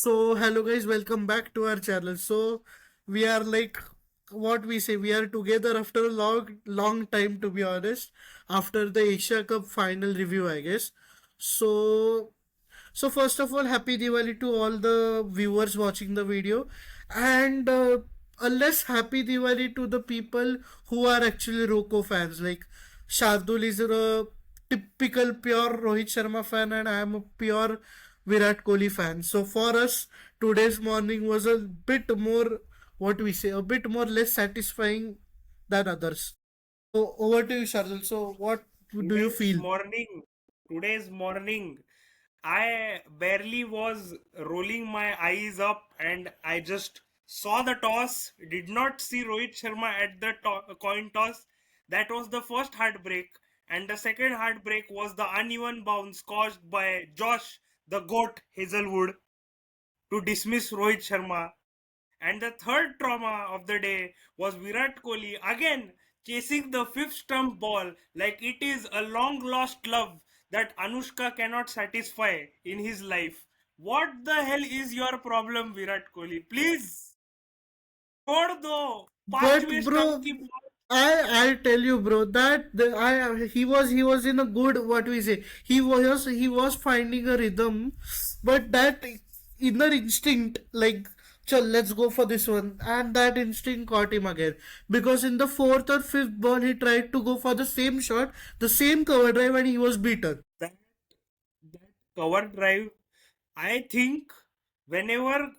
So, hello guys, welcome back to our channel. So, we are like what we say, we are together after a long time, to be honest, after the Asia Cup final review, I guess. So, so first of all, happy Diwali to all the viewers watching the video, and a less happy Diwali to the people who are actually Roko fans. Like Shardul is a typical pure Rohit Sharma fan, and I am a pure Virat Kohli fan. So for us, today's morning was a bit more, what we say, a bit more less satisfying than others. So over to you, Shardul. So what do you Today's feel? morning, today's morning, I barely was rolling my eyes up and I just saw the toss, did not see Rohit Sharma at the coin toss. That was the first heartbreak. And the second heartbreak was the uneven bounce caused by Josh, the GOAT Hazelwood, to dismiss Rohit Sharma. And the third trauma of the day was Virat Kohli again chasing the fifth stump ball like it is a long lost love that Anushka cannot satisfy in his life. What the hell is your problem, Virat Kohli? Please छोड़ दो But पांचवें stump bro, की ball. I tell you, bro, that he was in a good, what we say, he was finding a rhythm, but that inner instinct, like, chal, let's go for this one, and that instinct caught him again, because in the fourth or fifth ball he tried to go for the same shot, the same cover drive, and he was beaten. That that cover drive, I think whenever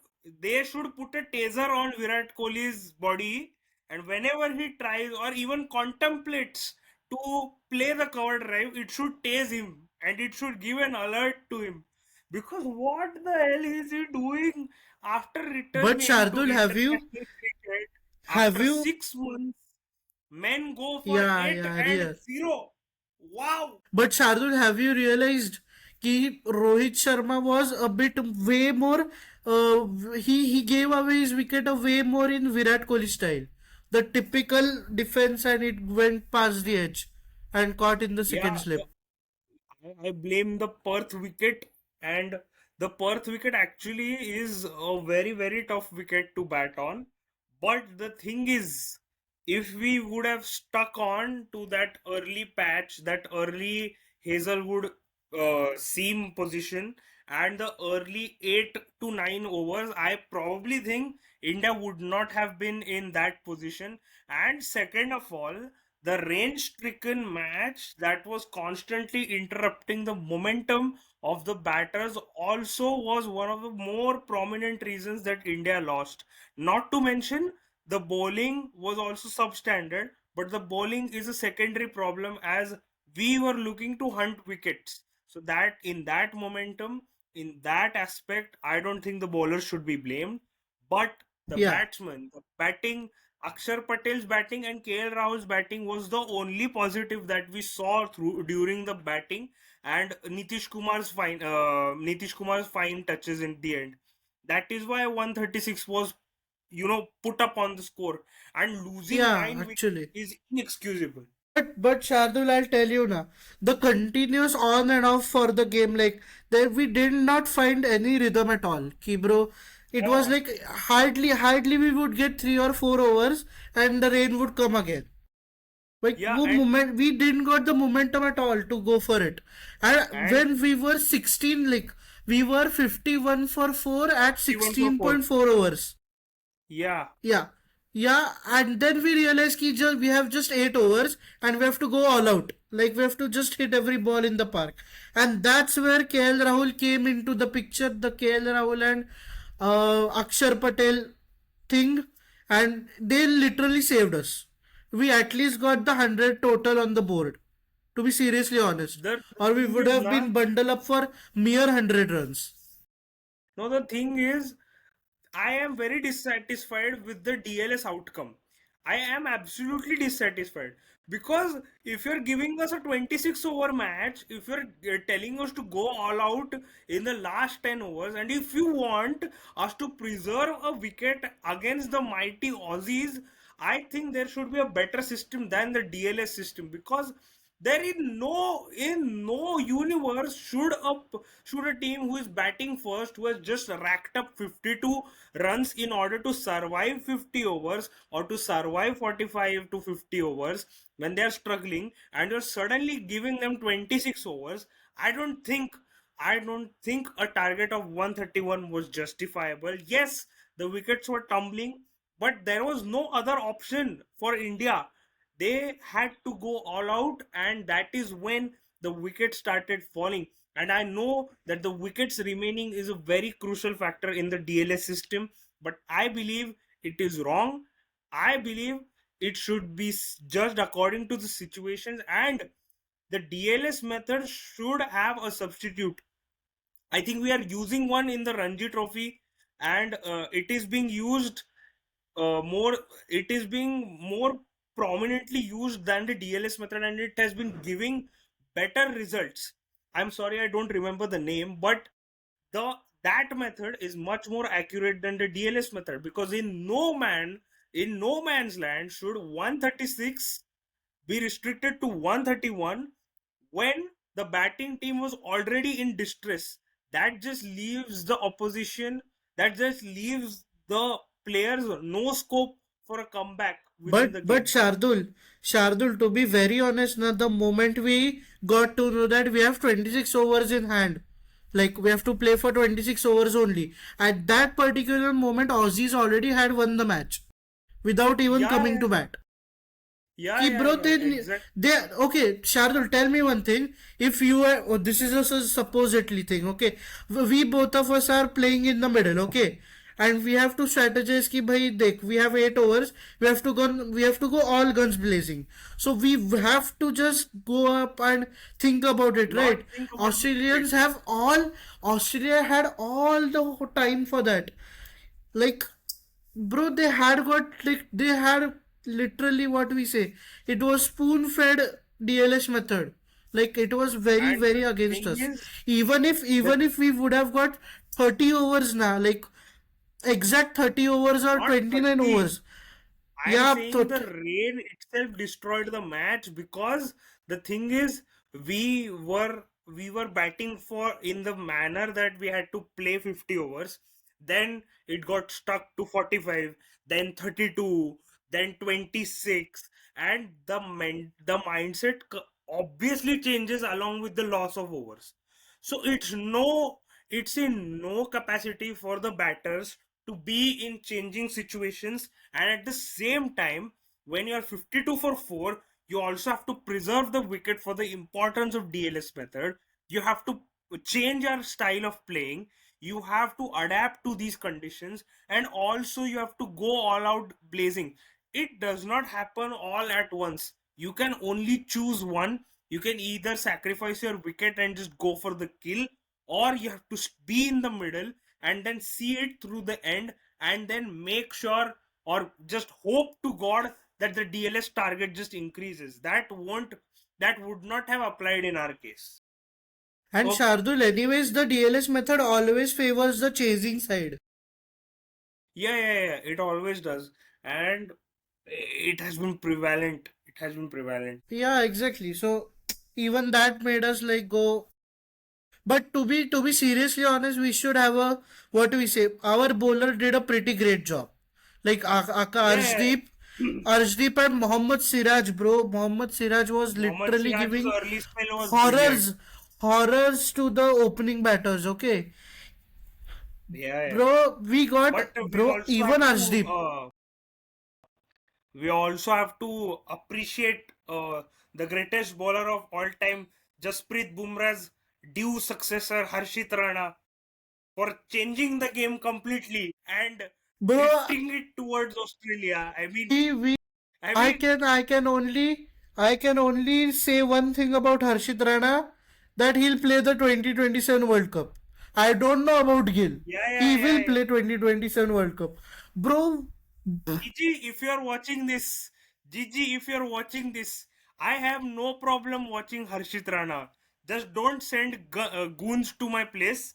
they should put a taser on Virat Kohli's body, and whenever he tries or even contemplates to play the cover drive, it should tase him and it should give an alert to him. Because what the hell is he doing after But returning to Shardul, international cricket? have After you, 6 months, men go for yeah, 8 yeah, and real. 0. Wow! But Shardul, have you realized कि Rohit Sharma was a bit way more? He gave away his wicket a way more in Virat Kohli style. The typical defense, and it went past the edge and caught in the second Yeah, slip. I blame the Perth wicket, and the Perth wicket actually is a very tough wicket to bat on. But the thing is, if we would have stuck on to that early patch, that early Hazelwood seam position, and the early 8 to 9 overs, I probably think India would not have been in that position. And second of all, the rain-stricken match that was constantly interrupting the momentum of the batters also was one of the more prominent reasons that India lost. Not to mention, the bowling was also substandard, but the bowling is a secondary problem as we were looking to hunt wickets. So that in that momentum, in that aspect, I don't think the bowlers should be blamed. But the Yeah, batsman, the batting, Akshar Patel's batting and KL Rahul's batting was the only positive that we saw through during the batting, and Nitish Kumar's fine touches in the end. That is why 136 was, put up on the score, and losing yeah, 9 wickets actually. is inexcusable. But Shardul, I'll tell you now, the continuous on and off for the game, like there we did not find any rhythm at all. Ki bro, it was Yeah, like hardly we would get 3 or 4 overs, and the rain would come again. Like yeah, wo moment we didn't got the momentum at all to go for it. And and when we were 16, like we were 51 for 4 at 51 for 4. 16.4 overs. Yeah, Yeah. Yeah, and then we realized ki we have just 8 overs and we have to go all out. Like we have to just hit every ball in the park. And that's where KL Rahul came into the picture, the KL Rahul and Akshar Patel thing, and they literally saved us. We at least got the 100 total on the board, to be seriously honest. the Or we thing would is, have na, been bundled up for mere 100 runs. no, the thing is, I am very dissatisfied with the DLS outcome. I am absolutely dissatisfied because if you're giving us a 26 over match, if you're telling us to go all out in the last 10 overs, and if you want us to preserve a wicket against the mighty Aussies, I think there should be a better system than the DLS system, because There in no universe should a team who is batting first, who has just racked up 52 runs in order to survive 50 overs or to survive 45 to 50 overs, when they are struggling and you're suddenly giving them 26 overs. I don't think a target of 131 was justifiable. Yes, the wickets were tumbling, but there was no other option for India. They had to go all out, and that is when the wickets started falling. And I know that the wickets remaining is a very crucial factor in the DLS system, but I believe it is wrong. I believe it should be judged according to the situations, and the DLS method should have a substitute. I think we are using one in the Ranji Trophy, and it is being used more. It is being more prominently used than the DLS method, and it has been giving better results. I'm sorry, I don't remember the name, but the that method is much more accurate than the DLS method, because in no man's land should 136 be restricted to 131 when the batting team was already in distress. That just leaves the opposition, that just leaves the players no scope for a comeback within the But game. Shardul, to be very honest, now the moment we got to know that we have 26 overs in hand, like we have to play for 26 overs only. At that particular moment, Aussies already had won the match without even Yeah, coming yeah, to bat. yeah, Ki yeah, bro, yeah, exactly. okay, Shardul, tell me one thing. If you are, oh, this is a supposedly thing, okay? We both of us are playing in the middle, okay? And we have to strategize ki bhai, dekh, we have 8 overs, we have to go all guns blazing. So we have to just go up and think about it, Not right? think about the Australians wicket. have all, Australia had all the time for that. Like, bro, they had literally what we say, it was spoon fed DLS method. Like it was very And very the against thing us. is that Even if we would have got 30 overs now, like exact 30 overs or not 29 30. overs. I'm Yeah, saying the rain itself destroyed the match, because the thing is, we were batting for in the manner that we had to play 50 overs. Then it got stuck to 45, then 32, then 26, and the mindset obviously changes along with the loss of overs. So it's in no capacity for the batters to be in changing situations, and at the same time, when you're 52 for 4, you also have to preserve the wicket for the importance of DLS method. You have to change your style of playing, you have to adapt to these conditions, and also you have to go all out blazing. It does not happen all at once. You can only choose one. You can either sacrifice your wicket and just go for the kill, or you have to be in the middle and then see it through the end, and then make sure, or just hope to God that the DLS target just increases. That would not have applied in our case. and So Shardul, anyways, the DLS method always favors the chasing side. yeah, yeah, yeah, it always does. And it has been prevalent. It has been prevalent. Yeah, exactly. So even that made us like go. But to be seriously honest, we should have a, what do we say? Our bowler did a pretty great job. Like Yeah, yeah, yeah. Arshdeep and Mohammad Siraj, bro. Mohammad Siraj was Mohammad literally Siraj's giving early spell was brilliant. horrors, horrors to the opening batters. Okay, Yeah, yeah. bro. We got But bro even Arshdeep. we also have to appreciate the greatest bowler of all time, Jasprit Bumrah's due successor Harshit Rana, for changing the game completely and Bro, drifting it towards Australia. we I I mean, can I can only say one thing about Harshit Rana, that he'll play the 2027 World Cup. I don't know about Gill. yeah, He yeah, will yeah, yeah. play 2027 World Cup. Bro, Gigi, if you're watching this, Gigi, if you're watching this, I have no problem watching Harshit Rana. Just don't send goons to my place.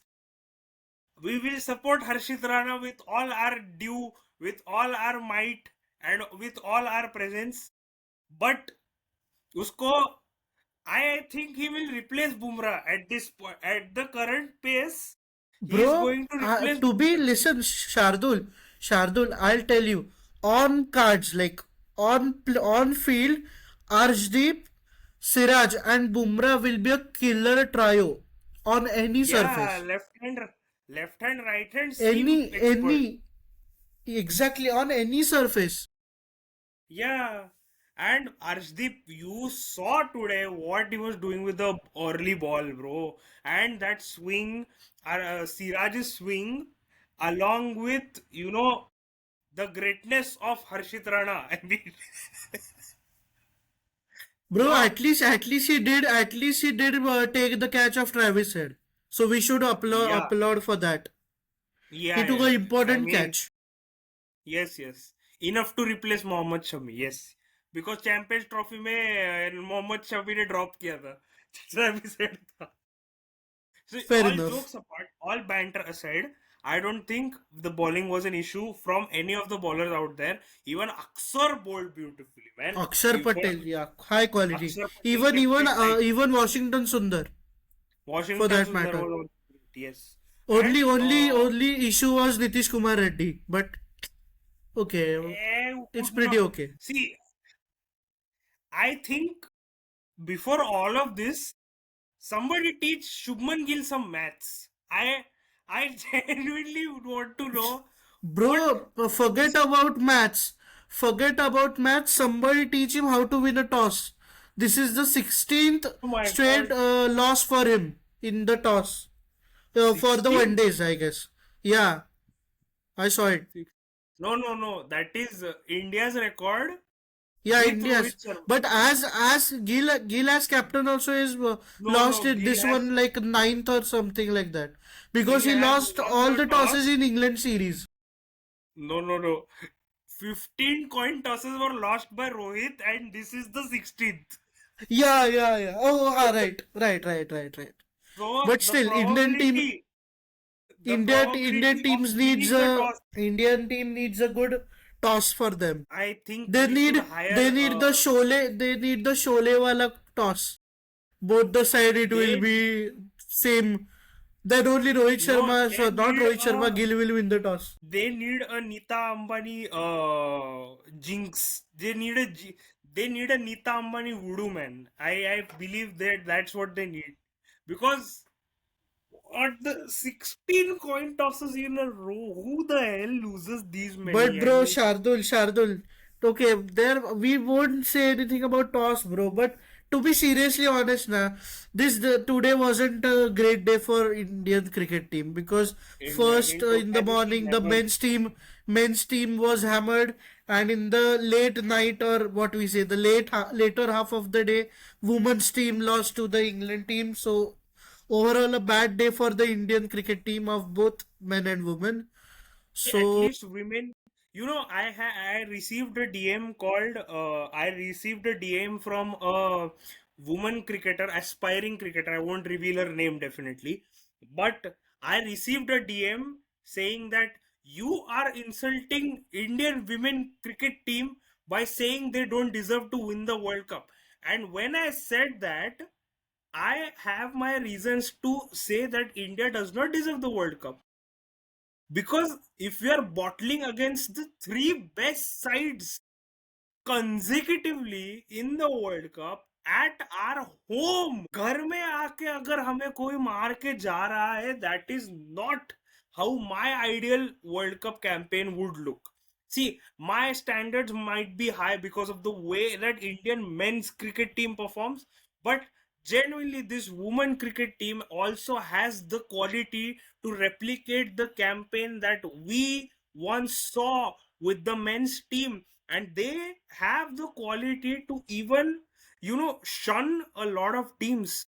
We will support Harshit Rana with all our due, with all our might, and with all our presence. But usko, I think he will replace Bumrah at this point. At the current pace, he is Bro, going to replace to be, Bumrah. listen, Shardul, I'll tell you, on cards, like on field, Arshdeep, Siraj, and Bumrah will be a killer trio on any Yeah, surface. left hand, right hand, seam expert. Any, exactly, on any surface. Yeah. And Arshdeep, you saw today what he was doing with the early ball, bro. And that swing, Siraj's swing, along with, the greatness of Harshit Rana. I mean, Bro, so, at least he did take the catch of Travis head. So we should yeah, applaud for that. He yeah, took an yeah. I important mean, catch. yes, yes. Enough to replace Mohammed Shami, yes. Because champions trophy में मोहम्मद शमी ने drop किया था. Travis Head था. So Fair all enough. jokes apart, all banter aside, I don't think the bowling was an issue from any of the bowlers out there. Even Aksar bowled beautifully, man. Akshar If Patel, yeah, high quality. Aksar Patel kept it tight. Even Washington Sundar, for Washington that Sundar matter. was on yes. And Only issue was Nitish Kumar Reddy, but okay, who it's could pretty not okay. see. I think before all of this, somebody teach Shubman Gill some maths. I genuinely would want to know what Bro, forget is. about maths. Forget about maths. Somebody teach him how to win a toss. This is the 16th Oh my straight god, loss for him in the toss. For the one 16? days, I guess. Yeah, I saw it. No, no, no. That is India's record Yeah, with India's. Rohit Sharma. But as Gill as captain also is No, lost no. it Gill this has one like ninth or something like that because Gill he has lost won all the the tosses toss. in England series. No, no, no. 15 coin tosses were lost by Rohit, and this is the 16th. Yeah. Oh, right. So But still, Indian the probability of teams needs winning the a toss, Indian team needs a good toss for them. I think They we should need hire. they need the Sholay wala toss. Both the side it will They be same. Then only no, Not Rohit Sharma, Gill will win the toss. they need a Nita Ambani jinx. They need a Nita Ambani voodoo man. I believe that that's what they need because at the 16 coin tosses in a row, who the hell loses these But many? I bro, mean, Shardul, okay, there we won't say anything about toss, bro. But to be seriously honest, na, today wasn't a great day for Indian cricket team because first in in the totality, morning the never. men's team was hammered, and in the late night or what we say the later half of the day, women's team lost to the England team. So overall, a bad day for the Indian cricket team of both men and women. At So. least women, I received a DM called I received a DM from a woman cricketer, aspiring cricketer. I won't reveal her name definitely, but I received a DM saying that you are insulting Indian women cricket team by saying they don't deserve to win the World Cup. And when I said that, I have my reasons to say that India does not deserve the World Cup. Because if we are bottling against the three best sides consecutively in the World Cup at our home, घर में आके अगर हमें कोई मार के जा रहा है, that is not how my ideal World Cup campaign would look. See, my standards might be high because of the way that Indian men's cricket team performs, but genuinely, this women cricket team also has the quality to replicate the campaign that we once saw with the men's team, and they have the quality to even shun a lot of teams.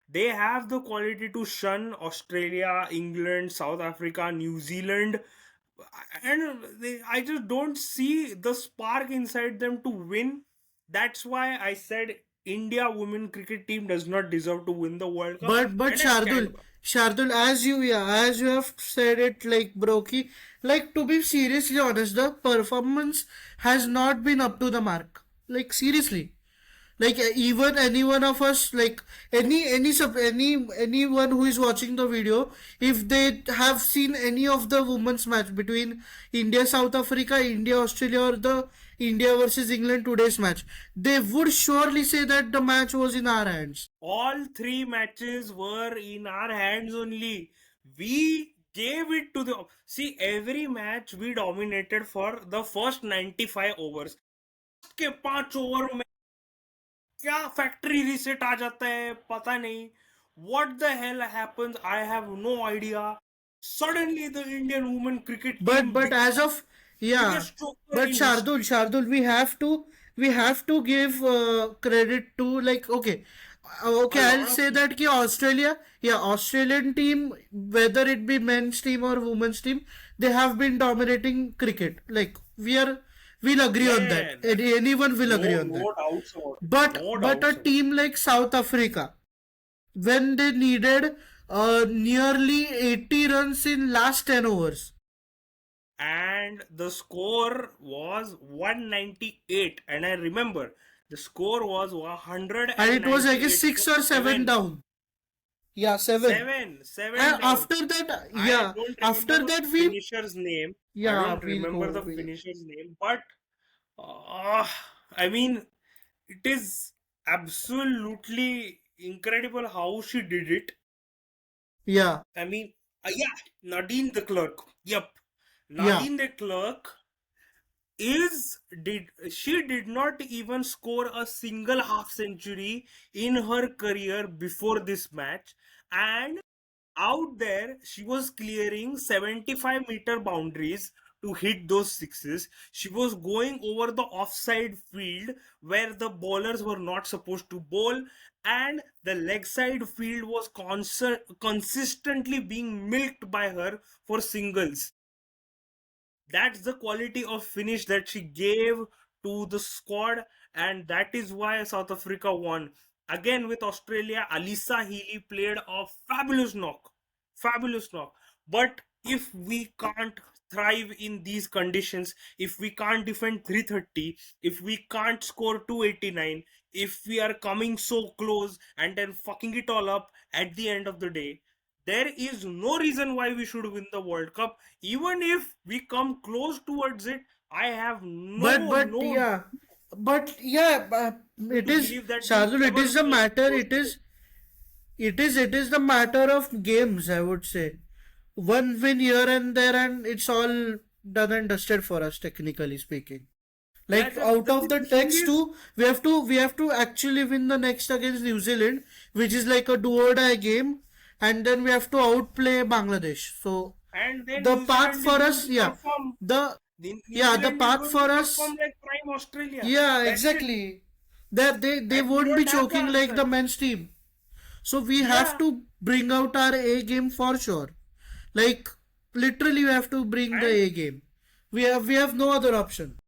They have the quality to shun Australia, England, South Africa, New Zealand, and I just don't see the spark inside them to win. That's why I said India women cricket team does not deserve to win the World Cup, But and I stand by. Shardul, as you have said it, like Broki, like to be seriously honest, the performance has not been up to the mark. Like seriously, Like even any one of us, like anyone who is watching the video, if they have seen any of the women's match between India South Africa, India Australia, or the India versus England today's match, they would surely say that the match was in our hands. All three matches were in our hands only. We gave it to the. See, every match we dominated for the first 95 overs. के 5 over में क्या factory reset आ जाता है पता नहीं. What the hell happens? I have no idea. Suddenly, the Indian women cricket team But as becomes of, yeah, biggest choker but in Shardul, history. Shardul, we have to give credit to, like, okay, A okay, I'll lot of say that ki Australia, yeah, Australian team, whether it be men's team or women's team, they have been dominating cricket. Like we'll agree yeah, on yeah, that. yeah, that, Anyone will agree on that. no doubts about it. But No a doubts about it. team like South Africa, when they needed nearly 80 runs in last 10 overs, And the score was 198. And I remember the score was and it was, I guess, 198 for 6 or 7 7. down. Yeah, 7. 7 And down. after that, I yeah, don't remember after the that we, finisher's name. I yeah, don't we'll remember go. the finisher's name, but uh, I mean, it is absolutely incredible how she did it. Yeah, I mean, yeah, Nadine the Clerk. Yep, yeah. Nadine the Clerk is did she did not even score a single half century in her career before this match, and out there she was clearing 75-meter boundaries to hit those sixes. She was going over the offside field where the bowlers were not supposed to bowl, and the leg side field was consistently being milked by her for singles. That's the quality of finish that she gave to the squad, and that is why South Africa won. Again with Australia, Alisa Healy played a fabulous knock. But if we can't thrive in these conditions, if we can't defend 330, if we can't score 289, if we are coming so close and then fucking it all up at the end of the day, there is no reason why we should win the World Cup. Even if we come close towards it, I have But no yeah, but yeah, it to is, believe that we'll Shardul, it ever is the come matter, close to it. it is the matter of games, I would say. One win here and there, and it's all done and dusted for us, technically speaking. Yeah, Like out of the the thing text is, too, we have to actually win the next against New Zealand, which is like a do or die game, and then we have to outplay Bangladesh. So and then the New path Zealand is for going us, to yeah, perform. the New yeah, the Zealand is path going to for us, perform like Prime Australia. yeah, That's it. exactly. That they And we won't be don't have the choking like the answer. men's team. So we have Yeah. to bring out our A game for sure. Like literally, we have to bring the And A game. We have no other option.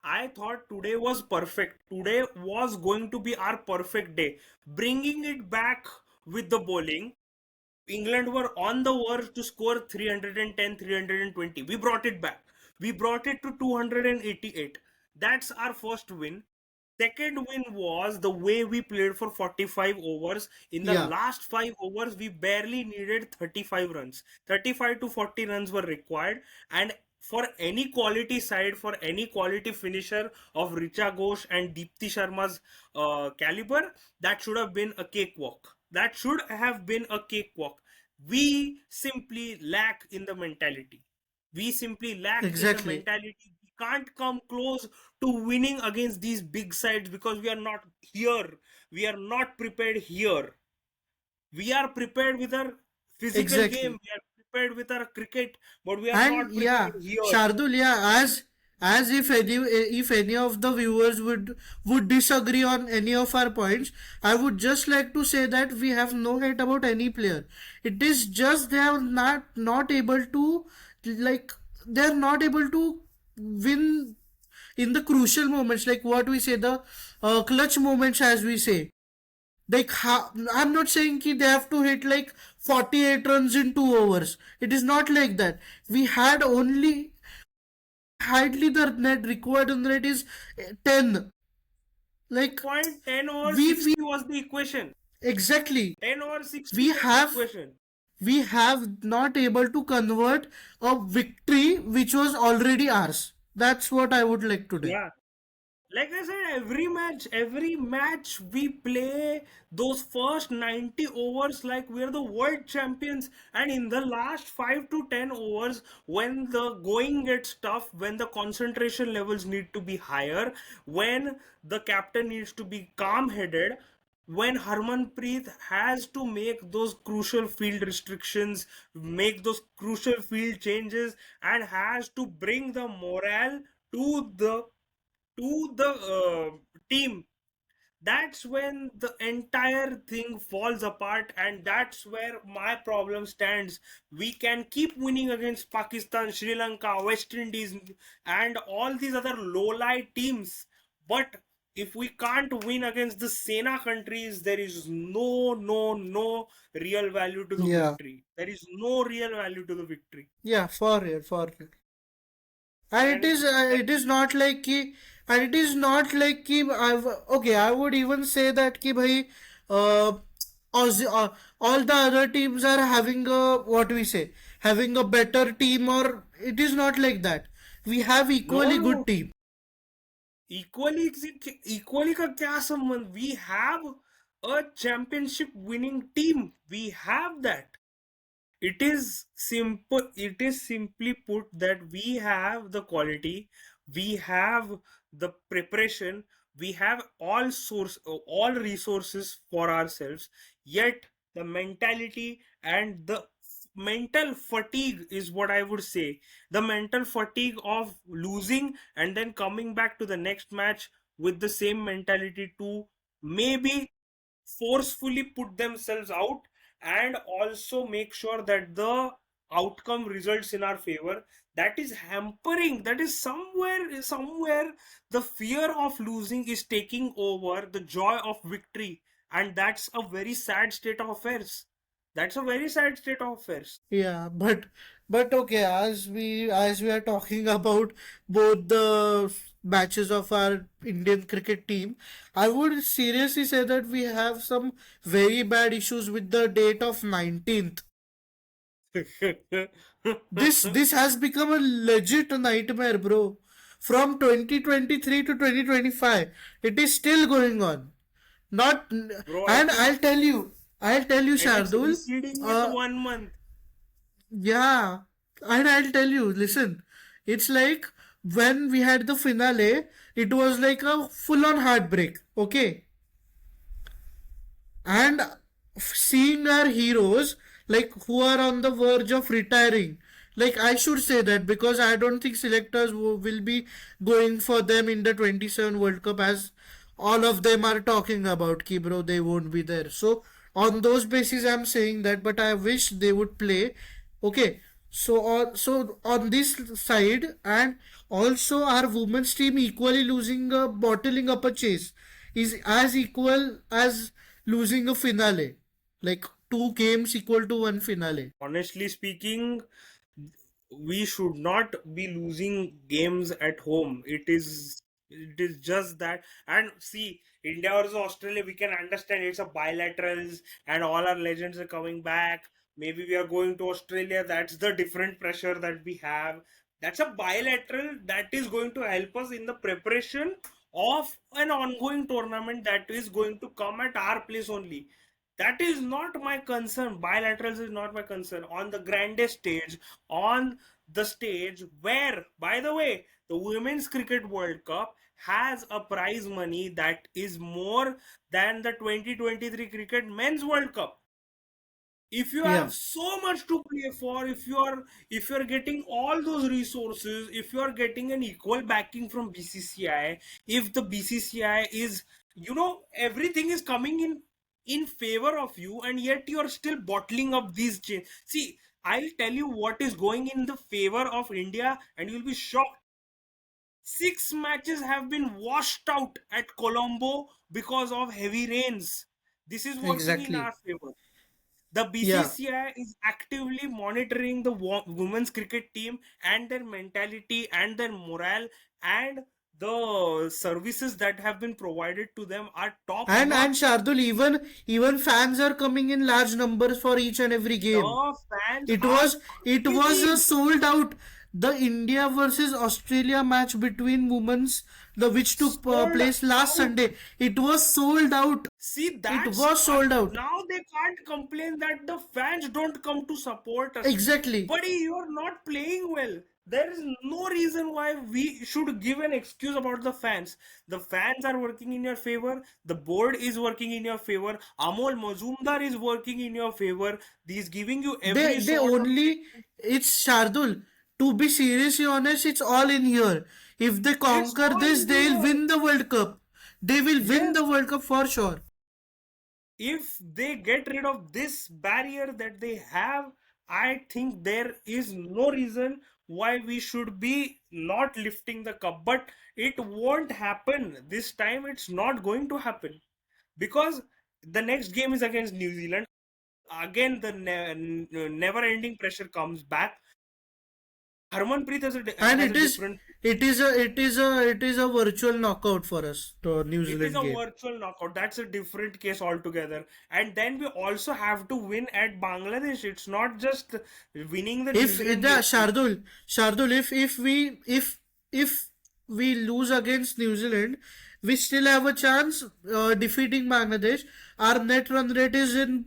I thought today was perfect. Today was going to be our perfect day. Bringing it back with the bowling, England were on the verge to score 310, 320. We brought it back. We brought it to 288. That's our first win. Second win was the way we played for 45 overs. In the Yeah, last 5 overs, we barely needed 35 runs. 35 to 40 runs were required. And for any quality side, for any quality finisher of Richa Ghosh and Deepti Sharma's caliber, that should have been a cakewalk. That should have been a cakewalk. We simply lack in the mentality. We simply lack in the exactly, mentality. We can't come close to winning against these big sides because we are not here. We are not prepared here. We are prepared with our physical game. exactly. We are prepared with our cricket, but we are And not yeah, prepared here. Shardul, yeah, as if any of the viewers would disagree on any of our points, I would just like to say that we have no hate about any player. It is just they are not able to, like, they are not able to win in the crucial moments, like what we say, the clutch moments, as we say. Like I'm not saying ki they have to hit like 48 runs in 2 overs. It is not like that. We had only hardly the net required on the net is 10. Like Point 10 over we 60 was the equation. exactly 10 over 60 we was the have equation. we have not able to convert a victory which was already ours. That's what I would like today. Yeah. Like I said, every match we play those first 90 overs like we're the world champions. And in the last 5 to 10 overs, when the going gets tough, when the concentration levels need to be higher, when the captain needs to be calm headed, when Harmanpreet has to make those crucial field restrictions, make those crucial field changes, and has to bring the morale to the team, that's when the entire thing falls apart, and that's where my problem stands. We can keep winning against Pakistan, Sri Lanka, West Indies, and all these other low-lie teams, but if we can't win against the Sena countries, there is no real value to the Yeah, victory. There is no real value to the victory. yeah, for real. And And it is not like ki, and it is not like ki, okay, I would even say that ki bhai, uh, all the other teams are having a, what we say, having a better team, or it is not like that. We have no, equally good no, team. Equally equally का क्या संबंध we have a championship winning team we have that it is it is simply put that we have the quality, we have the preparation, we have all resources for ourselves, yet the mentality and the mental fatigue is what I would say. The mental fatigue of losing and then coming back to the next match with the same mentality to maybe forcefully put themselves out and also make sure that the outcome results in our favor, that is hampering, that is somewhere the fear of losing is taking over the joy of victory, and that's a very sad state of affairs. That's a very sad state of affairs. Yeah, but okay, as we are talking about both the matches of our Indian cricket team, I would seriously say that we have some very bad issues with the date of 19th. This has become a legit nightmare, bro. From 2023 to 2025, it is still going on. Not, and Bro, I think, I'll tell you, and it's Shardul. receding with Uh, 1 month. yeah, and I'll tell you. Listen, it's like when we had the finale, it was like a full-on heartbreak. Okay, and seeing our heroes like who are on the verge of retiring, like I should say that because I don't think selectors will be going for them in the 27 world cup, as all of them are talking about ki bro they won't be there. So on those basis I'm saying that, but I wish they would play. Okay, so on this side, and also our women's team equally losing a bottling up a chase is as equal as losing a finale. Like two games equal to one finale. Honestly speaking, we should not be losing games at home. It is just that. And see, India versus Australia, we can understand it's a bilaterals and all our legends are coming back. Maybe we are going to Australia. That's the different pressure that we have. That's a bilateral that is going to help us in the preparation of an ongoing tournament that is going to come at our place only. That is not my concern. Bilaterals is not my concern. On the grandest stage, on the stage where, by the way, the Women's Cricket World Cup has a prize money that is more than the 2023 Cricket Men's World Cup. If you Yeah, have so much to play for, if you're getting all those resources, if you are getting an equal backing from BCCI, if the BCCI is, everything is coming in favor of you, and yet you are still bottling up these chains. See, I'll tell you what is going in the favor of India, and you'll be shocked. 6 matches have been washed out at Colombo because of heavy rains. This is working in exactly. our favor. The Yeah, BCCI is actively monitoring the women's cricket team and their mentality and their morale and The services that have been provided to them are top And notch. Shardul, even fans are coming in large numbers for each and every game. The fans It are was it was a crazy. sold out. The India versus Australia match between women's, the which took Sold place last out. Sunday. It was sold out. See, It that's was sold out. now they can't complain that the fans don't come to support us. Exactly. Buddy, you're not playing well. There is no reason why we should give an excuse about the fans. The fans are working in your favor. The board is working in your favor. Amol Mazumdar is working in your favor. He's giving you every They sort of only thing. it's Shardul. To be seriously honest, it's all in here. If they It's conquer all this, in they'll here. win the World Cup. They will win Yes. the World Cup for sure. If they get rid of this barrier that they have, I think there is no reason why we should be not lifting the cup. But it won't happen. This time it's not going to happen because the next game is against New Zealand. Again, the never ending pressure comes back. Harmanpreet And has a different. it is a virtual knockout for us, the New It is Zealand a game. virtual knockout. That's a different case altogether. And then we also have to win at Bangladesh. It's not just winning the New If Zealand the game. Shardul, if we lose against New Zealand, we still have a chance defeating Bangladesh. Our net run rate is in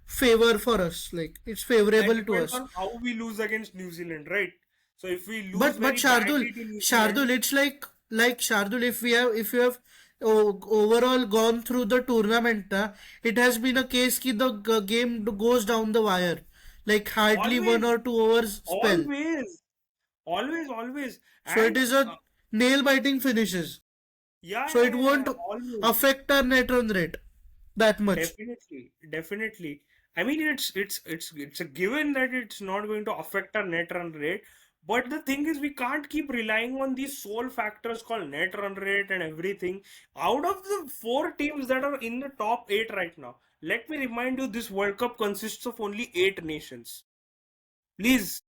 favor for us. Like it's That favorable to depends us. on how we lose against New Zealand, right? So if we lose But very badly to New Shardul, Zealand, it's like Shardul. If you have overall gone through the tournament, it has been a case ki the game goes down the wire, like hardly one always, or two hours spell. always, always. So it And is a nail biting finishes. yeah, So yeah, it yeah, won't yeah, always. affect our net run rate that much. Definitely, definitely. I mean, it's a given that it's not going to affect our net run rate. But the thing is, we can't keep relying on these sole factors called net run rate and everything. Out of the four teams that are in the top eight right now, let me remind you, this World Cup consists of only eight nations. Please,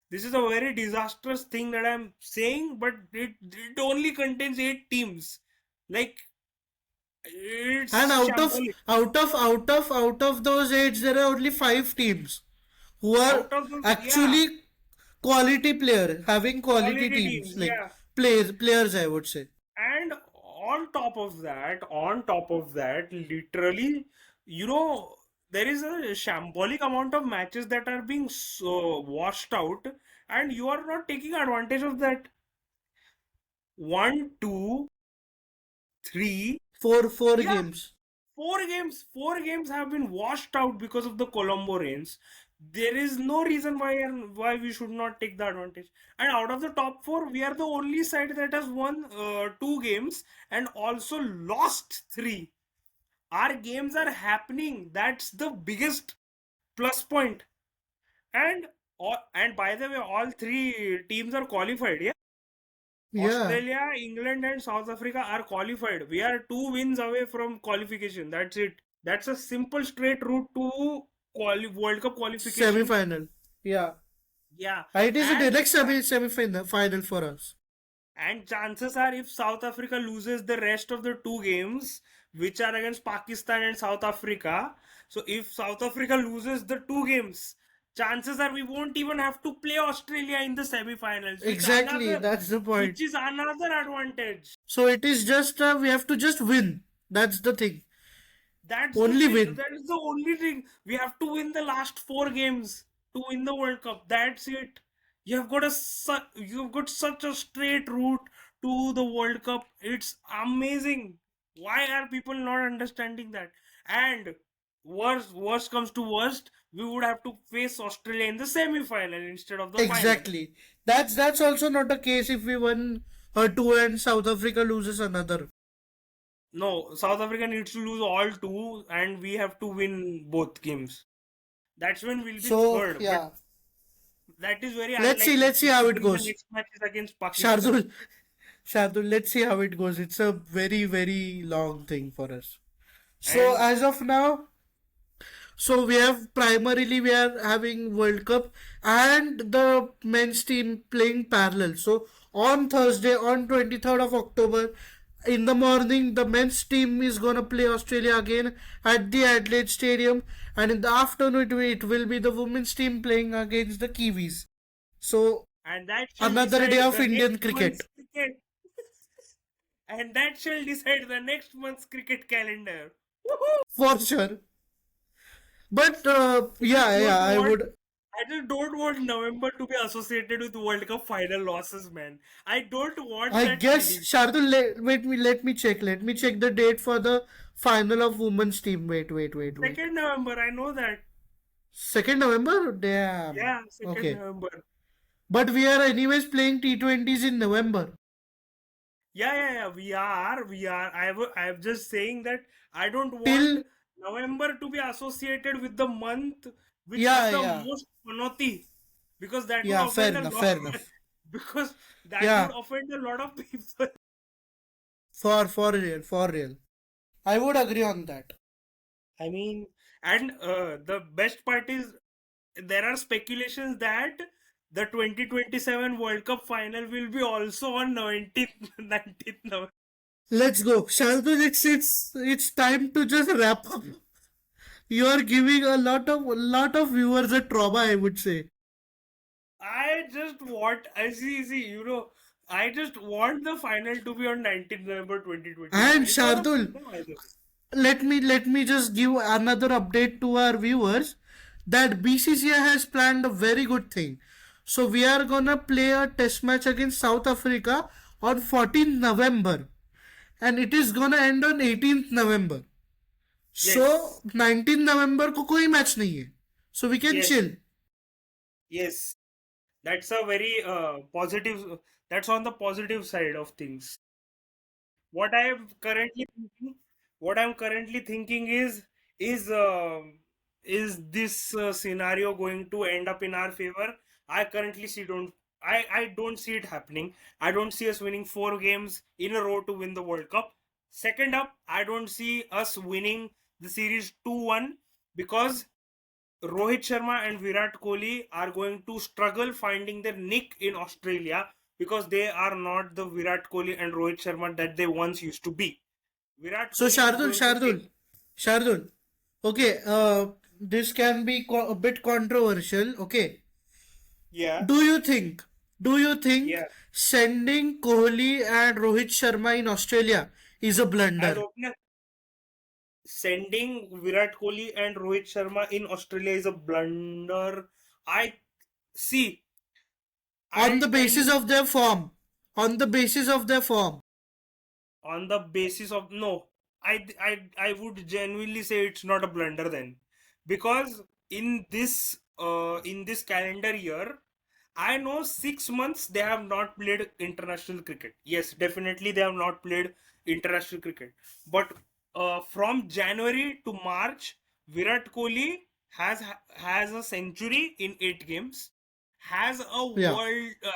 this is a very disastrous thing that I'm saying, but it only contains eight teams. Like, And it's shambolic. out of those eight, there are only five teams who are Out of those, yeah. actually quality player, having quality Quality teams, teams, like yeah. players I would say. And on top of that, literally, you know, there is a shambolic amount of matches that are being washed out, and you are not taking advantage of that. One, two, three, Four yeah, games. four games have been washed out because of the Colombo rains. There is no reason why we should not take the advantage. And out of the top four, we are the only side that has won two games and also lost three. Our games are happening. That's the biggest plus point. And by the way, all three teams are qualified. Yeah, Yeah, Australia, England, and South Africa are qualified. We are two wins away from qualification. That's it. That's a simple straight route to World Cup semi qualification. final. Yeah, Yeah, it is a and direct semi final for us. and chances are if South Africa loses the rest of the two games, which are against Pakistan and South Africa, so if South Africa loses the two games, chances are we won't even have to play Australia in the semi-finals, Exactly, that's the point. which is another advantage. So it is just we have to just win. That's the thing. That's the Only thing. win. That is the only thing. We have to win the last four games to win the World Cup. That's it. You've got such a straight route to the World Cup. It's amazing. Why are people not understanding that? And worst comes to worst, we would have to face Australia in the semi-final instead of the final. Exactly. That's also not a case if we win two and South Africa loses another. No, South Africa needs to lose all two, and we have to win both games. That's when we'll be So third. But yeah, that is very let's unlikely see how it considering the goes. next match is against Pakistan. Shardul, Shardul, let's see how it goes. It's a very long thing for us. So And as of now, So we are having World Cup and the men's team playing parallel. So on Thursday, on 23rd of October, in the morning, the men's team is gonna play Australia again at the Adelaide Stadium, and in the afternoon it will be the women's team playing against the Kiwis. So And that shall another day decide of the Indian next cricket month's cricket. And that shall decide the next month's cricket calendar. Woohoo! for sure. But I just don't I want would. I just don't want November to be associated with World Cup final losses, man. I don't want I that guess feeling. Shardul, let me check. Let me check the date for the final of women's team. Wait. 2nd November, I know that. 2nd November? Damn. Yeah, 2nd Okay. November. But we are anyways playing T20s in November. Yeah. We are. I'm just saying that I don't want Till November to be associated with the month which has yeah, the yeah, most panoti, because that would yeah. offend a lot. Fair enough. Because that would Yeah, offend a lot of people. for real. I would agree on that. I mean, and the best part is there are speculations that the 2027 World Cup final will be also on 19th, 19th November. Let's go, Shardul. It's time to just wrap up. You are giving a lot of viewers a trauma, I would say. I just want, I just want the final to be on 19th November 2027. And It's not a Shardul, problem either. let me just give another update to our viewers that BCCI has planned a very good thing. So we are gonna play a test match against South Africa on 14th November, and it is gonna end on 18th November. So Yes, 19th November को कोई match नहीं है. So we can yes, chill. yes. That's a very positive, that's on the positive side of things. What I am currently thinking, what I'm currently thinking is is this scenario going to end up in our favor? I currently see don't I don't see it happening. I don't see us winning 4 games in a row to win the World Cup. Second up, I don't see us winning the series 2-1 because Rohit Sharma and Virat Kohli are going to struggle finding their nick in Australia because they are not the Virat Kohli and Rohit Sharma that they once used to be. Virat So Kohli is going to take. Shardul. Okay, this can be a bit controversial. Okay, Yeah, do you think? Do you think yeah. sending Kohli and Rohit Sharma in Australia is a As blunder? opener, sending Virat Kohli and Rohit Sharma in Australia is a blunder. I see. On I'll the tell basis you of their form. On the basis of their form. on the basis of no. I would genuinely say it's not a blunder then, because in this calendar year, I know 6 months they have not played international cricket. Yes, definitely they have not played international cricket. But from January to March, Virat Kohli has a century in 8 games, Yeah.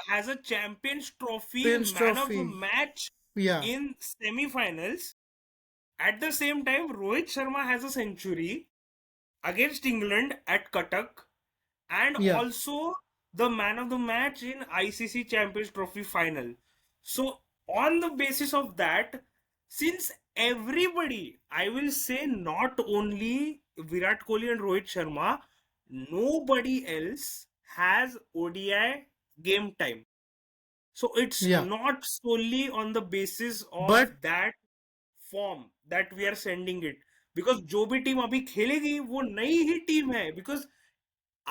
has a Champions Trophy Prince man of the Trophy. match Yeah. in semi-finals. At the same time, Rohit Sharma has a century against England at Cuttack, and Yeah. also the man of the match in ICC Champions Trophy final. So, on the basis of that, since everybody, I will say not only Virat Kohli and Rohit Sharma, nobody else has ODI game time. So, it's Yeah. not solely on the basis of But that form that we are sending it because जो भी टीम अभी खेलेगी वो नई ही टीम है because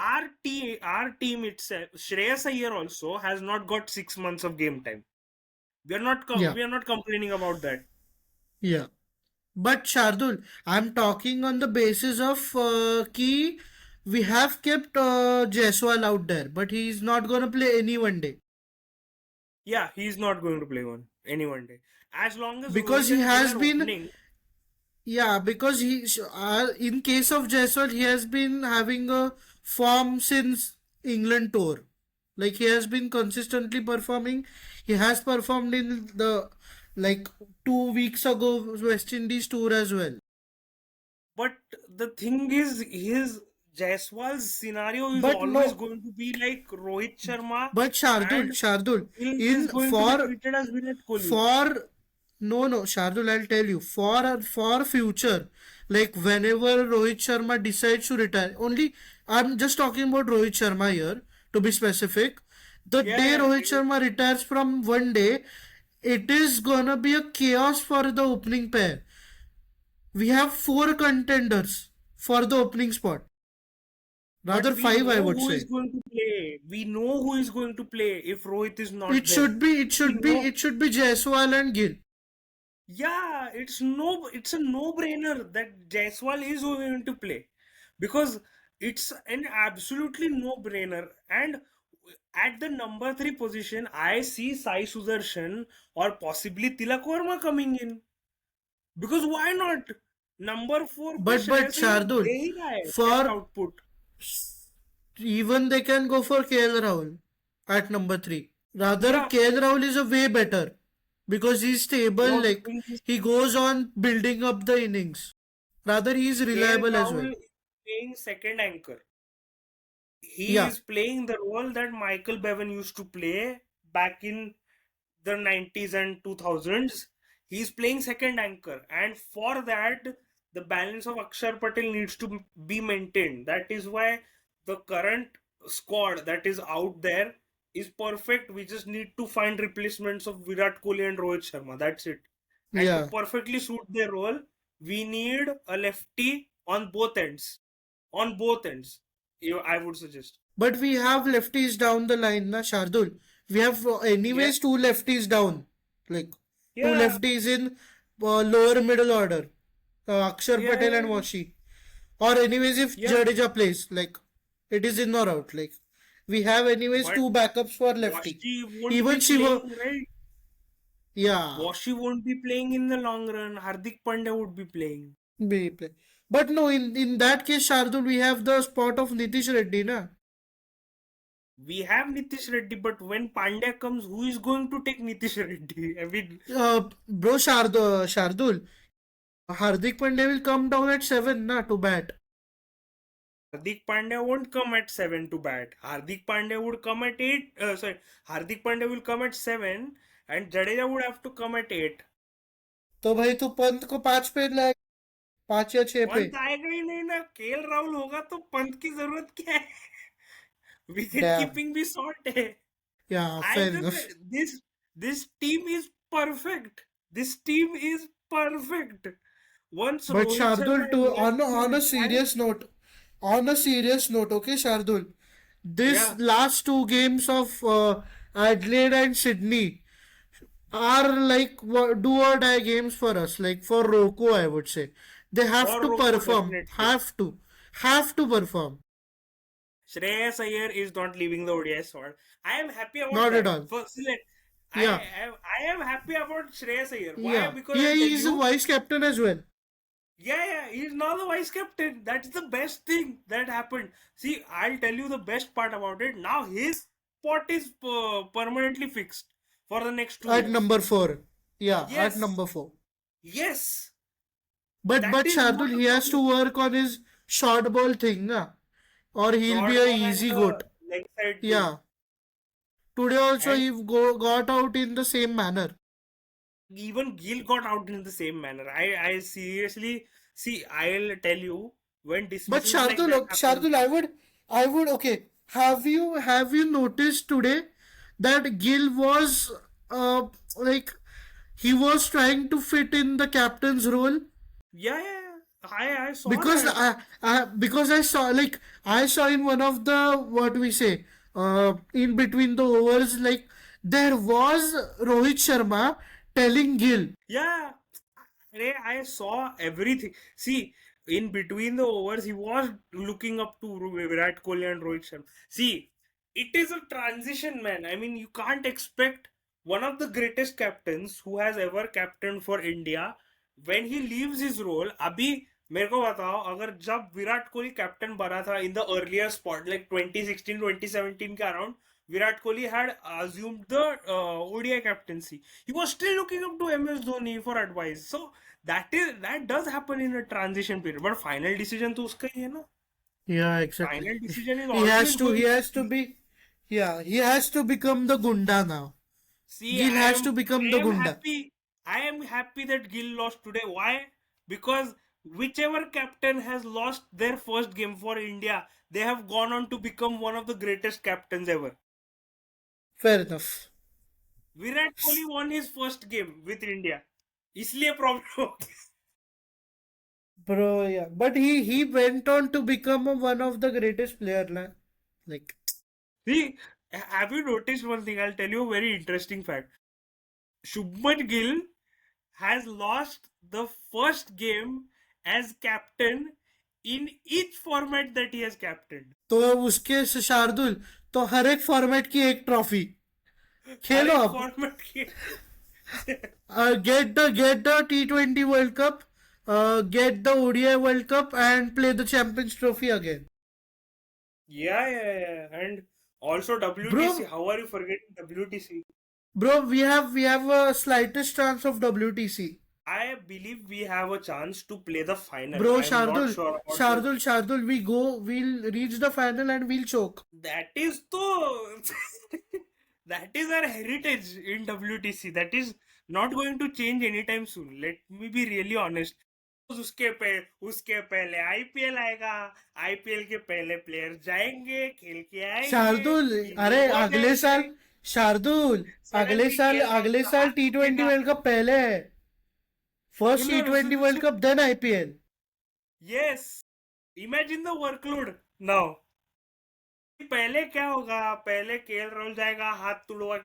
our team itself, Shreyas Iyer also has not got 6 months of game time. yeah. We are not complaining about that. Yeah. But Shardul, I'm talking on the basis of ki we have kept Jaiswal out there, but he's not gonna play any one day Yeah, he's not going to play any one day. As long as because Rohit he and Gill has are been opening, because in case of Jaiswal he has been having a form since England tour, like he has been consistently performing. He has performed in the like 2 weeks ago West Indies tour as well. but the thing is, his Jaiswal's scenario is But always no, going to be like Rohit Sharma, but Shardul, and Shardul, Gill is in going to be treated as Virat Kohli. for no, Shardul, I'll tell you, for future, like whenever Rohit Sharma decides to retire, only I'm just talking about Rohit Sharma here to be specific. The Yeah, day yeah, Rohit Sharma retires from one day, it is gonna be a chaos for the opening pair. We have four contenders for the opening spot, but rather we five, I know would who is say. going to play. We know who is going to play if Rohit is not It there. should be, We know. it should be Jaiswal and Gill. Yeah, it's a no-brainer that Jaiswal is going to play because it's an absolutely no-brainer. And at the number three position, I see Sai Sudarshan or possibly Tilak Verma coming in because why not? Number four पे But Shreyas Iyer Shardul, दे ही रहा है test for output. even they can go for KL Rahul at number three. Rather, Yeah, KL Rahul is a way better because he's stable. no, the Like thing is, he goes on building up the innings. Rather, he's KL reliable as well. Rahul is playing second anchor. He Yeah, is playing the role that Michael Bevan used to play back in the 90s and 2000s. He's playing second anchor, and for that, the balance of Akshar Patel needs to be maintained. That is why the current squad that is out there is perfect. We just need to find replacements of Virat Kohli and Rohit Sharma. That's it. And to yeah. perfectly suit their role, we need a lefty on both ends. On both ends, I would suggest. But we have lefties down the line, na Shardul. We have Yeah, anyways two lefties down, like two yeah, lefties in lower middle order, Akshar yeah, Patel and yeah, Washi. Or anyways, if yeah. Jadeja plays, like it is in or out. Like we have anyways But two backups for lefty. Washi won't Even be Shiva, playing, right? yeah, Washi won't be playing in the long run. Hardik Pandya would be playing. may play. But no, in that case, Shardul, we have the spot of Nitish Reddy, na. We have Nitish Reddy, but when Pandya comes, who is going to take Nitish Reddy? I mean, Bro, Shardul, Hardik Pandya will come down at 7, na, to bat. Hardik Pandya won't come at 7 to bat. Hardik Pandya would come at 8. Sorry, Hardik Pandya will come at 7, and Jadeja would have to come at 8. तो भाई तू पंत को 5 पे लाए, 5 या 6 पे. पंत आएगा ही नहीं ना. केएल राहुल होगा तो पंत की जरूरत क्या है? विकेट Yeah, कीपिंग भी शॉर्ट है. yeah, I fair just enough. this team is perfect. This team is perfect. Once But Rohit Shardul, Sharma is to left to on a retire, serious note, okay, Shardul, this yeah, last two games of Adelaide and Sydney are like do or die games for us. Like for Rocco, I would say they have for to Rocco perform. definitely. Have to perform. Shreyas Iyer is not leaving the ODI squad. I am happy about Not at that. all. Firstly, Yeah, I am happy about Shreyas Iyer. Why? yeah. Because Yeah, I'll tell he is a you, vice captain as well. yeah, he's now the vice captain. That's the best thing that happened. See, I'll tell you the best part about it. Now his spot is permanently fixed for the next two At years. number 4. Yeah, at Yes, number 4. yes, But that is not Shardul, a he has problem. to work on his short ball thing, na? Or he'll be Short a ball and easy the goat. leg side thing. Yeah. Today also And he got out in the same manner. even Gill got out in the same manner. I seriously see. I'll tell you when But dismissals like that happen. Shardul, I would, okay. Have you noticed today that Gill was, like, he was trying to fit in the captain's role? Yeah, yeah, yeah. I saw Because that. because I saw in one of the, what we say, in between the overs, like there was Rohit Sharma telling Gill, Yeah, I saw everything. See, in between the overs, he was looking up to Virat Kohli and Rohit Sharma. See, it is a transition, man. I mean, you can't expect one of the greatest captains who has ever captained for India when he leaves his role. अभी मेरे को बताओ अगर जब Virat Kohli captain बना था in the earlier spot like 2016 2017 के around Virat Kohli had assumed the ODI captaincy. He was still looking up to MS Dhoni for advice. So that does happen in a transition period. But final decision to uska hi hai na. Yeah, exactly. Final decision is He has always to. He going to has to be. be. Yeah, he has to become the Gunda now. See, Gil has to become I the am Gunda. happy. I am happy that Gill lost today. Why? Because whichever captain has lost their first game for India, they have gone on to become one of the greatest captains ever. Fair enough. Virat Kohli won his first game with India. इसलिए problem हो गया. Bro, yeah. But he went on to become one of the greatest player, na. Like, See, have you noticed one thing? I'll tell you a very interesting fact. Shubman Gill has lost the first game as captain in each format that he has captained. तो उसके शार्दुल तो हर एक format की एक trophy हर खेलो एक अब. Format की. Get the T20 World Cup, get the ODI World Cup, and play the Champions Trophy again. Yeah. And also WTC. Bro, How are you forgetting WTC? we have a slightest chance of WTC. I believe we have a chance to play the final. Bro, I am not Shardul, sure about the. Shardul, we'll reach the final and we'll choke. That is तो that is our heritage in WTC. That is not going to change anytime soon. Let me be really honest. उसके पहले IPL आएगा. IPL के पहले player जाएंगे, खेल के आएंगे, शार्दुल, अरे इनिंग हो अगले साल, जाएंगे. शार्दुल, अगले सडनली साल, केएल अगले राहुल का साल हाथ T20 टूटेगा. वर्ल्ड कप पहले है. फर्स्ट सुनो T20 world cup then IPL. Yes. Imagine the workload now. पहले क्या होगा? पहले केएल राहुल जाएगा, हाथ तोड़वा.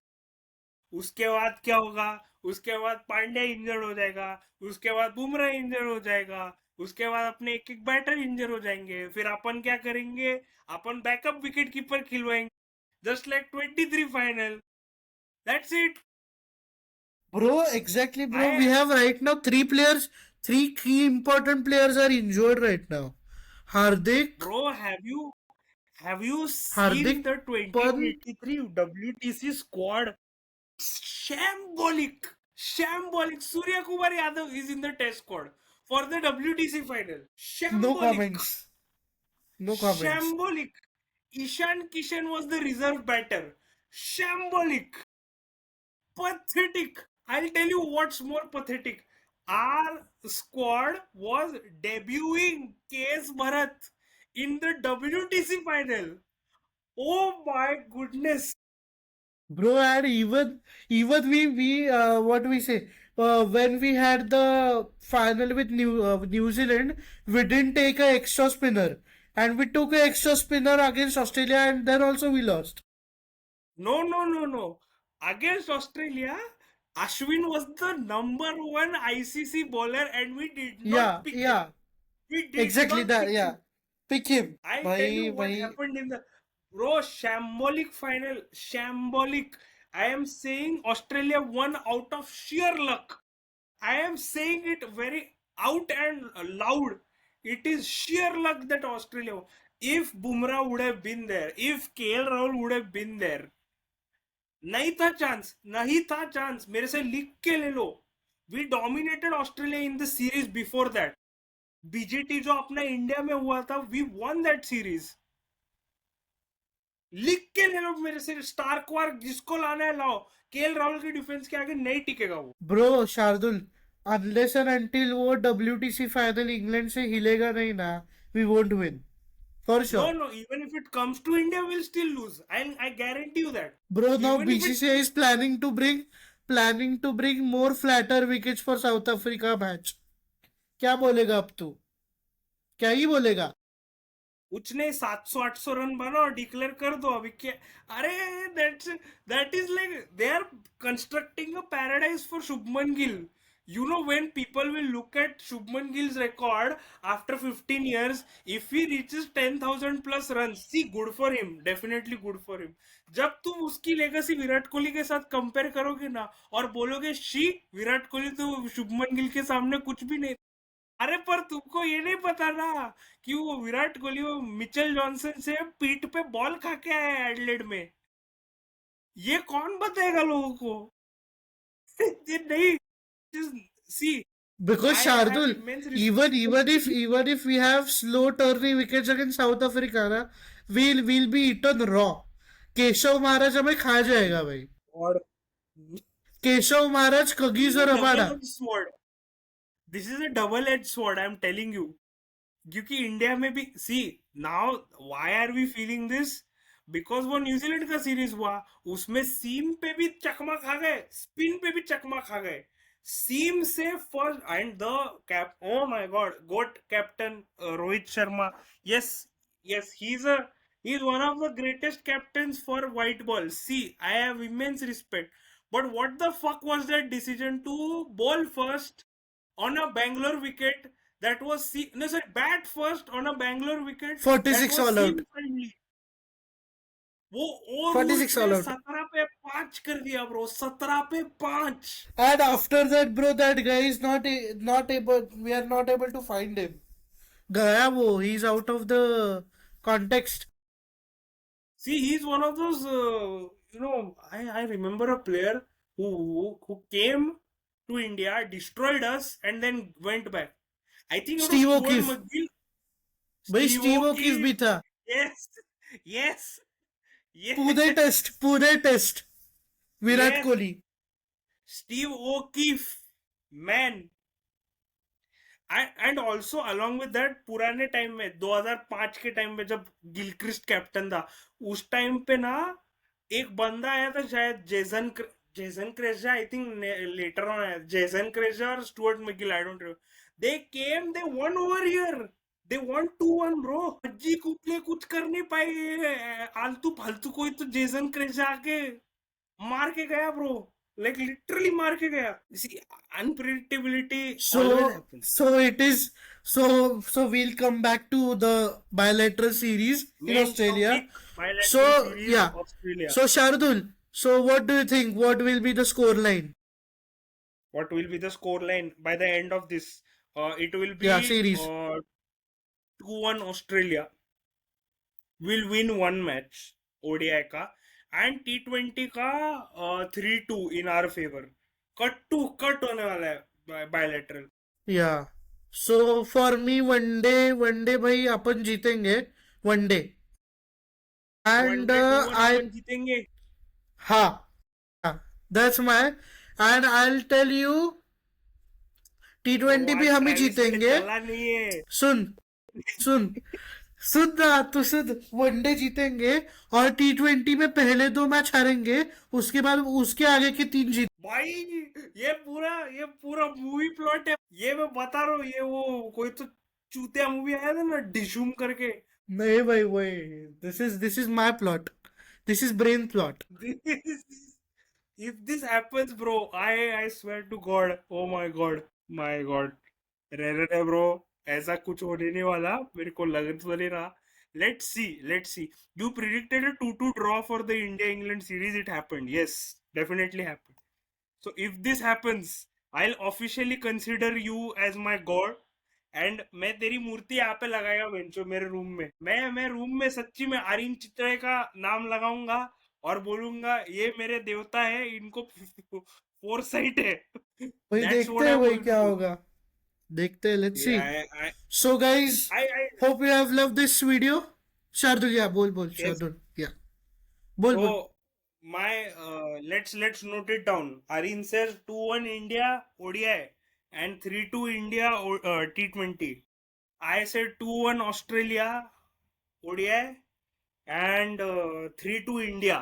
उसके बाद क्या होगा? उसके बाद पांड्या इंजर्ड हो जाएगा. उसके बाद बुमराह इंजर्ड हो जाएगा. उसके बाद अपने एक एक बैटर इंजर हो जाएंगे. फिर अपन क्या करेंगे? अपन बैकअप विकेट कीपर खिलवाएंगे. Just like 23 final. That's it. Bro, exactly, bro. We I have right now three players, three key important players are injured right now. Hardik, bro have you seen Hardik the Pant. 2023 WTC squad? Shambolic. Shambolic. Surya Kumar Yadav is in the test squad for the WTC final. No Shambolic. comments. No comments. Shambolic. Ishan Kishan was the reserve batter. Shambolic. Pathetic. I'll tell you what's more pathetic. Our squad was debuting KS Bharat in the WTC final. Oh my goodness. Bro, and even we what we say, when we had the final with New Zealand, we didn't take a extra spinner, and we took a extra spinner against Australia, and then also we lost. No. Against Australia, Ashwin was the number one ICC bowler and we did not Yeah, pick him. yeah, We did exactly not that. pick Yeah, him. pick him. I'll tell you Bhai, what bhai. happened in the bro shambolic final. Shambolic. I am saying Australia won out of sheer luck. I am saying it very out and loud. It is sheer luck that Australia won. If Bumrah would have been there, if KL Rahul would have been there, नहीं था chance मेरे से लिख के ले लो. We dominated Australia in the series before that. BGT जो अपना इंडिया में हुआ था, वी वन दैट सीरीज. लिख के ले लो मेरे से. स्टार्क वार जिसको लाना है लाओ. केएल राहुल की डिफेंस के आगे नहीं टिकेगा वो. Bro, Shardul, unless and until वो WTC final इंग्लैंड से हिलेगा नहीं ना, we won't win. For sure. No, even if it comes to India, we'll still lose. I guarantee you that. Bro, now Even if it BCCI is planning to bring more flatter wickets for South Africa match. क्या बोलेगा अब तू? क्या ही बोलेगा? कुछ नहीं, 700-800 run बनाओ, declare कर दो अभी क्या. अरे that is like they are constructing a paradise for Shubman Gill. You know, when people will look at Shubman Gill's record after 15 years, if he reaches 10,000 plus runs, see, good for him, definitely good for him. जब तुम उसकी legacy Virat Kohli के साथ compare करोगे ना और बोलोगे she Virat Kohli तो शुभमन गिल के सामने कुछ भी नहीं. अरे पर तुमको ये नहीं पता ना कि वो विराट कोहली वो मिचेल जॉनसन से पीठ पे बॉल खा के आया एडलेड में. ये कौन बताएगा लोगों को? ये नहीं, see, Because I have Shardul, immense even respect. even if even if we have slow turning wickets against South Africa ना, we'll be eaten raw. Keshav Maharaj हमें खा जाएगा भाई. और Keshav Maharaj this कगीज is a और double Rabada. edged sword. This is a double edged sword, I'm telling you. क्योंकि India में भी see now why are we feeling this, because वो न्यूजीलैंड का सीरीज हुआ, उसमें सीम पे भी चकमा खा गए, स्पिन पे भी चकमा खा गए, सीम से first and the cap, oh my god, goat captain Rohit Sharma, yes, yes, he is one of the greatest captains for white ball. See, I have immense respect, but what the fuck was that decision to bowl first on a Bangalore wicket that was no, sorry, bat first on a Bangalore wicket that 46 was all out. seam friendly. वो rules 46 all ने out. 17 पे 5 कर दिया bro, 17 पे 5. And after that, bro, that guy is not able. We are not able to find him. गया वो. He's out of the context. See, he's one of those, I remember a player who came to India, destroyed us, and then went back. I think it was Steve Stuart O'Keefe. McGill, भाई Steve Steve O'Keefe भी O'Keefe. था. Yes, yes, पूरे yes, test Virat yes. Kohli. Steve O'Keefe, man. And also along with that, पुराने time में 2005 के time में जब Gilchrist captain था, उस टाइम पे ना एक बंदा आया था शायद, Jason Krejza, I think later on आया, जेसन क्रेजा और Stuart MacGill, I don't know. They came, they won over here, they won 2-1 bro. अज्जी कुपले कुछ कर नहीं पाए, आलतू फालतू कोई तो जेसन क्रेजा आके मार के गया ब्रो, लाइक लिटरली मार के गया. Unpredictability always So happens. so it is so we'll come back to the bilateral series in Main Australia. topic, bilateral So series, yeah. Australia. So Shardul, so what do you think? What will be the score line? What will be the score line by the end of this? It will Yeah, be series. 2-1 Australia. Will win one match, ODI का, and T20 का 3-2 in our favor. Cut to cut होने वाला है bilateral. Yeah. So for me one day भाई अपन जीतेंगे one day. And one day 2-1 I अपन जीतेंगे. हाँ, हाँ, that's my. And I'll tell you bro T20 भी आज हम ही ट्रेविस हेड जीतेंगे. चला नहीं है. सुन सुन सुन ना तू सुन. वनडे जीतेंगे और T20 में पहले 2 मैच हारेंगे. उसके बाद उसके आगे के 3 जीत. भाई ये पूरा मूवी प्लॉट है, ये मैं बता रहा हूँ. ये वो कोई तो चूतिया मूवी आया था ना, डिशूम करके. नहीं भाई वही. This is my plot. This is brain plot. If this happens, bro, I swear to God, oh my God, रे ब्रो, ऐसा कुछ होने नहीं वाला, मेरे को लग तो नहीं रहा. Let's see. You predicted a 2-2 draw for the India-England series. It happened. Yes, definitely happened. So if this happens, I'll officially consider you as my god. And मैं तेरी मूर्ति यहाँ पे लगाएगा बेंचो मेरे रूम में. मैं रूम में सच्ची में आर्यन चित्रे का नाम लगाऊंगा और बोलूंगा ये मेरे देवता है, इनको फोरसाइट है. भाई दैट्स देखते व्हाट हैं आई भाई विल क्या डू. होगा. देखते हैं. Let's see. I So guys, I hope you have loved this video. Shardul, yeah, बोल यस. Shardul, yeah, बोल. So my let's note it down. Arin says 2-1 India ODI and 3-2 India T20. I said 2-1 Australia ODI and 3-2 India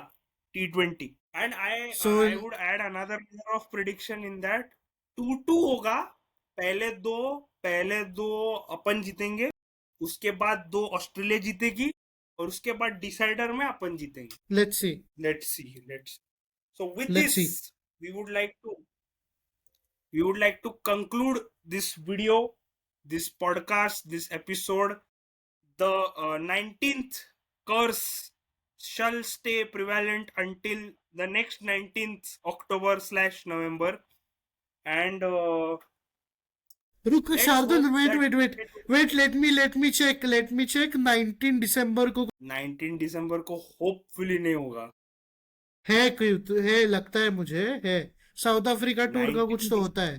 T20. And I So would add another layer of prediction in that. 2-2 होगा. पहले दो अपन जीतेंगे, उसके बाद 2 Australia जीतेगी, और उसके बाद डिसाइडर में अपन जीतेंगे. let's see. Let's see. So with Let's see. this, we would like to conclude this video, this podcast, this episode. The 19th curse shall stay prevalent until the next 19th October/November. And रुक let's Shardul. hope wait that wait wait wait. Let me check 19 दिसंबर को. 19 दिसंबर को hopefully नहीं होगा. है लगता है मुझे है। साउथ अफ्रीका टूर का कुछ 19 तो होता है।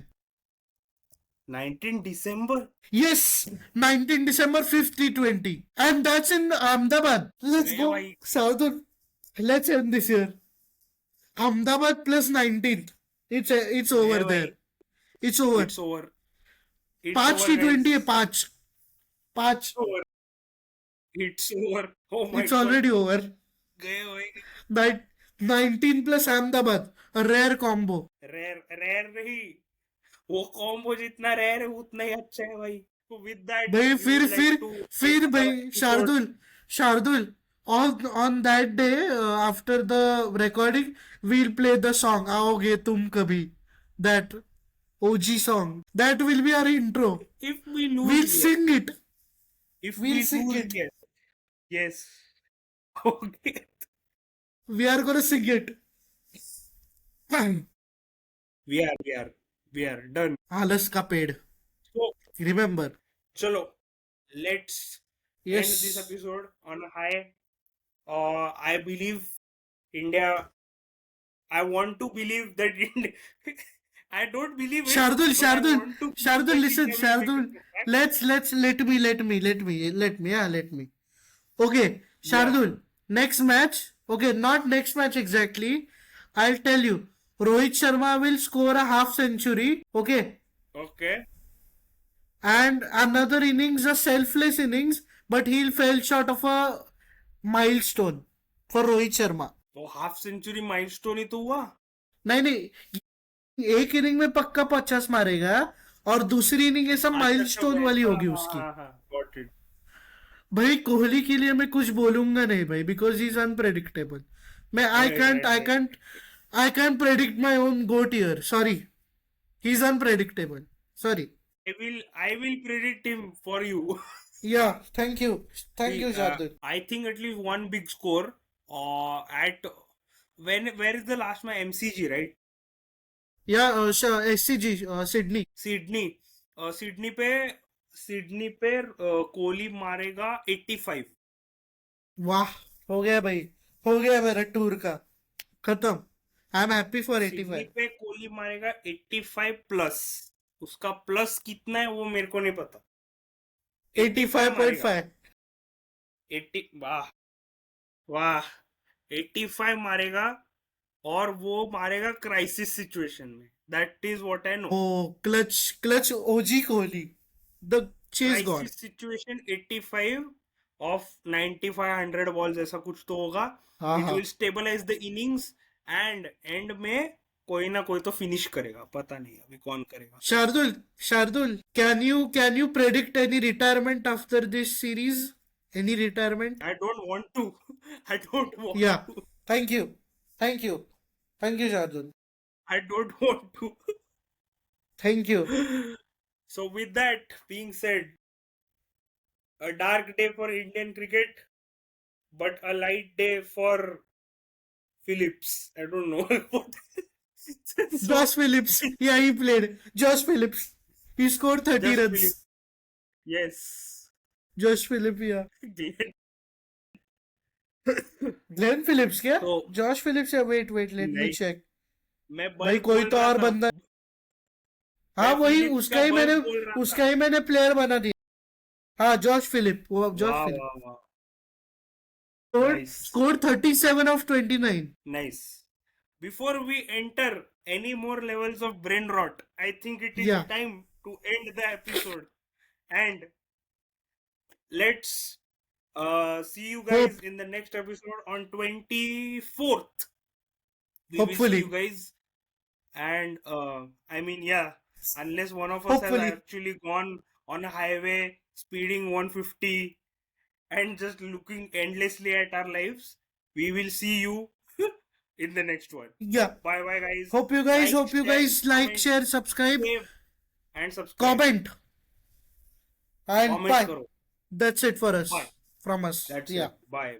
19 दिसंबर। Yes, 19 December 5th T20, and that's in Ahmedabad. Let's गए go भाई। Southern. Let's end this year. Ahmedabad plus 19th. It's over गए भाई। there. It's over. It's over. It's पांच ओवर टी गाइस। ट्वेंटी है, पांच पांच। Over. It's over. Oh my It's God. already over. गए भाई। That 19 plus Ahmedabad, a rare combo. Rare rare नहीं, वो कॉम्बो जितना रेयर है उतना ही अच्छा है भाई। विद दैट भाई वी वुड लाइक टू फिर एंड द भाई episode. Shardul on that day, after the recording, we'll play the song आओगे तुम कभी, that OG song, that will be our intro. If we lose, We'll yes. sing it. If we We'll sing lose, it. Yes. Yes. Okay. We are gonna sing it. We are done. आलस का पेड़, So, remember. चलो, let's end this Yes. episode on a high. I believe India. I want to believe that India. I don't believe it, Shardul, but I Shardul, want to believe Shardul, that listen, India will make a Shardul. comeback. Let's let me. Okay, Yeah. Shardul. Next match. Okay, not next match exactly. I'll tell you. Rohit Sharma will score a half century. Okay, Okay. and another innings, a selfless innings, but he'll fell short of a milestone for Rohit Sharma. तो half century milestone ही तो हुआ। नहीं नहीं, एक inning में पक्का 50 मारेगा, और दूसरी इनिंग ऐसा अच्छा अच्छा, माइलस्टोन वाली वैसा। होगी हाँ उसकी। हाँ हाँ, गॉट इट। भाई कोहली के लिए मैं कुछ बोलूंगा नहीं भाई, बिकॉज ही इज अनप्रेडिक्टेबल। मैं I write can't write I write. Can't I can't predict my own goat year, sorry. He is unpredictable, sorry. I will predict him for you. या thank See, you Shardul. I think at least one big score. At where is the last my MCG, right? या SCG, Sydney. Sydney. Sydney पे कोहली मारेगा 85। वाह, हो गया भाई, हो गया मेरा टूर का खत्म। I am happy for Sydney 85। पे कोहली मारेगा 85 प्लस। उसका प्लस कितना है वो मेरे को नहीं पता। 85 मारेगा। 85.5। 80, वाह वाह। 85 मारेगा, और वो मारेगा क्राइसिस सिचुएशन में। That is what I know. Oh, clutch clutch OG Kohli, the chase god. Crisis situation 85 of 95 100 balls, ऐसा कुछ तो होगा। हाँ इट हाँ। Will stabilise the innings, and and में कोई ना कोई तो फिनिश करेगा, पता नहीं अभी कौन करेगा। Shardul, can you predict any retirement after this series? Any retirement? I don't want to. I don't want Yeah. To. Thank you. Thank you. Thank you, Shardul. I don't want to. Thank you. So with that being said, a dark day for Indian cricket, but a light day for Phillips. I don't know what. Josh So Phillips. Yeah, he played. Josh Phillips. He scored 30 just Phillips. runs. Yes. Josh Phillips, yeah. Glenn. Glenn Phillips क्या? तो Josh Phillips या wait, let me नहीं, check. मैं भाई bulb कोई बोल तो रहा और था। बंदा। हाँ मैं वही, फिलिप्स का बल्ब बोल रहा था। उसका ही मैंने प्लेयर बना दिया। हाँ, जॉश फिलिप, वो जॉश वाह फिलिप। वाह वाह। Nice. Scored 37 of 29. Nice. Before we enter any more levels of brain rot, I think it is Yeah. time to end the episode. And let's see you guys Hope. in the next episode on 24th. We will see Hopefully. you guys. And I mean, yeah, unless one of us has Hopefully. actually gone on a highway speeding 150 and just looking endlessly at our lives, we will see you in the next one. Yeah. Bye bye, guys. Hope you guys like, comment, share, subscribe, save, and subscribe. comment. And Comment bye. karo. That's it for us. Bye. From us. That's Yeah. it. Bye.